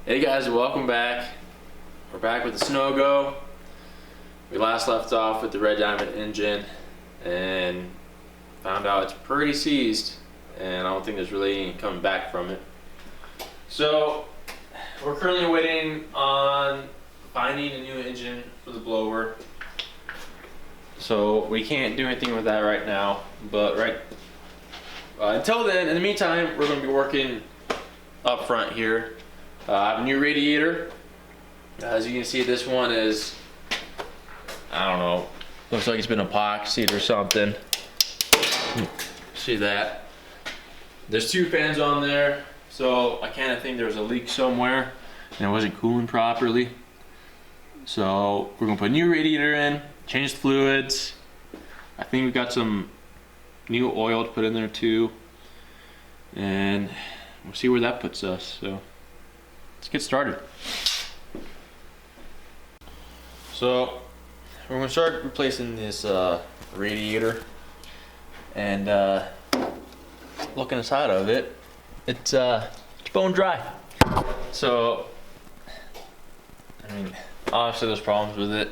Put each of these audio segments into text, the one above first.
Hey guys, welcome back. We're back with the SnoGo. We last left off with the red diamond engine and found out it's pretty seized and I don't think there's really any coming back from it. So we're currently waiting on finding a new engine for the blower. So we can't do anything with that right now, but until then, in the meantime, we're going to be working up front here. I have a new radiator. As you can see, this one is, I don't know, looks like it's been epoxied or something. See that? There's two fans on there, so I kind of think there was a leak somewhere and it wasn't cooling properly. So we're gonna put a new radiator in, change the fluids. I think we got some new oil to put in there too, and we'll see where that puts us. So let's get started. So we're gonna start replacing this radiator, and looking inside of it, it's bone dry. So I mean, obviously there's problems with it.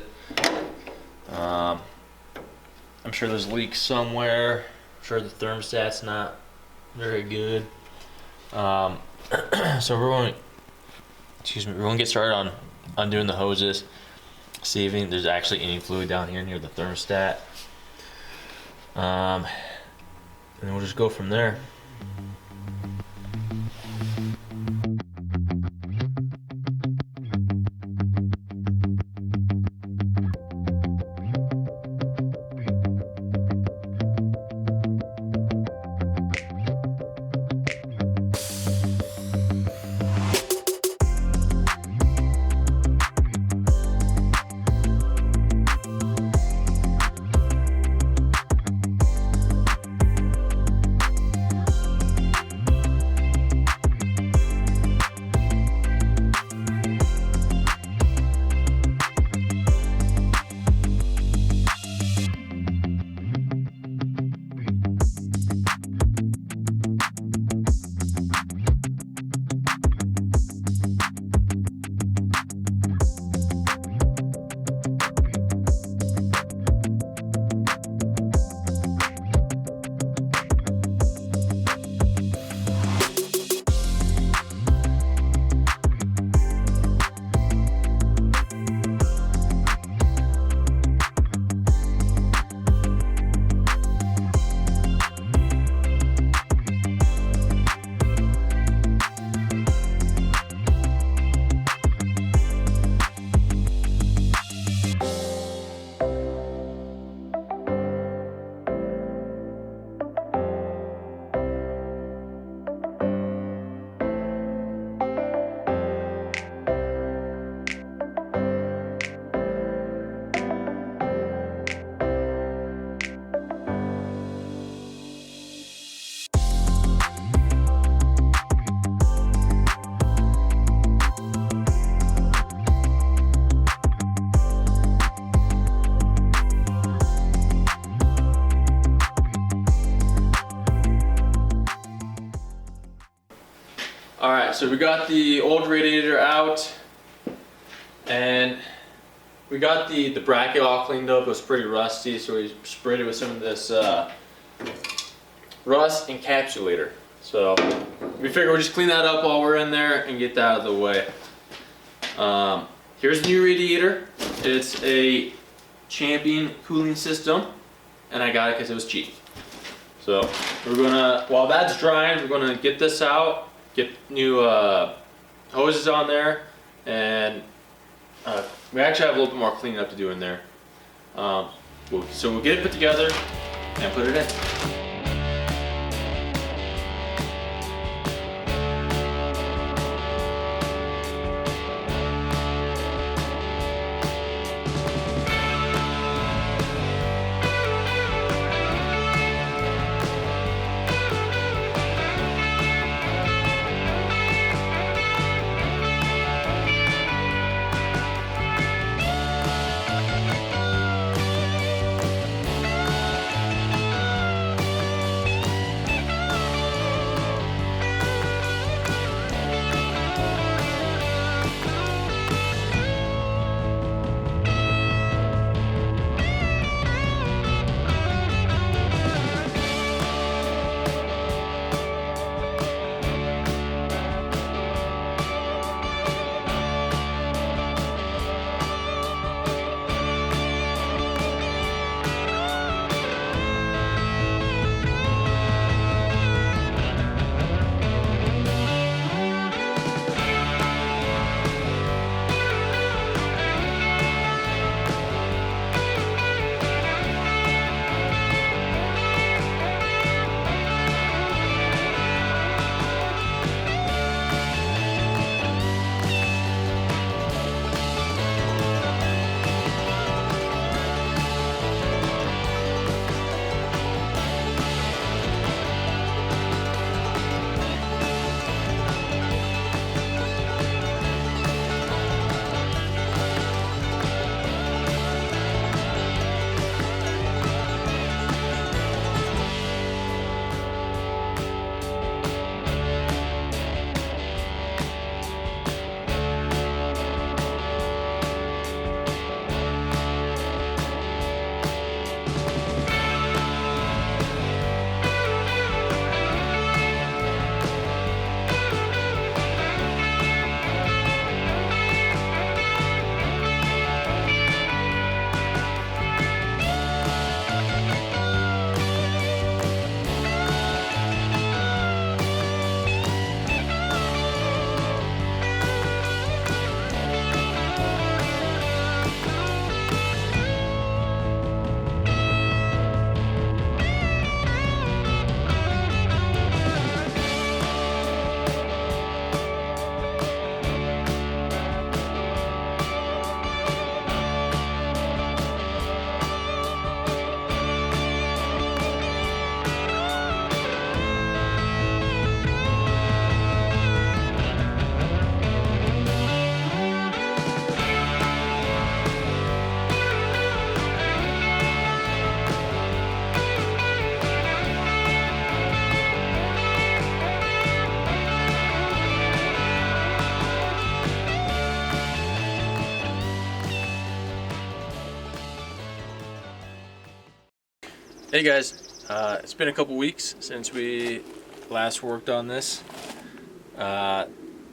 I'm sure there's leaks somewhere. I'm sure the thermostat's not very good. So we're going to get started on undoing the hoses, see if there's actually any fluid down here near the thermostat. And then we'll just go from there. Alright, so we got the old radiator out, and we got the bracket all cleaned up. It was pretty rusty, so we sprayed it with some of this rust encapsulator. So we figured we'll just clean that up while we're in there and get that out of the way. Here's the new radiator. It's a Champion cooling system, and I got it because it was cheap. So we're gonna, while that's drying, we're gonna get this out, get new hoses on there, and we actually have a little bit more cleaning up to do in there. So we'll get it put together and put it in. Hey guys, it's been a couple weeks since we last worked on this. As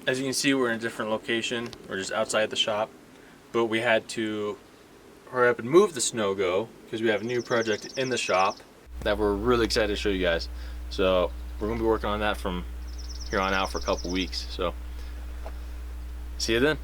you can see, we're in a different location. We're just outside the shop, but we had to hurry up and move the SnoGo because we have a new project in the shop that we're really excited to show you guys. So we're gonna be working on that from here on out for a couple weeks. So see you then.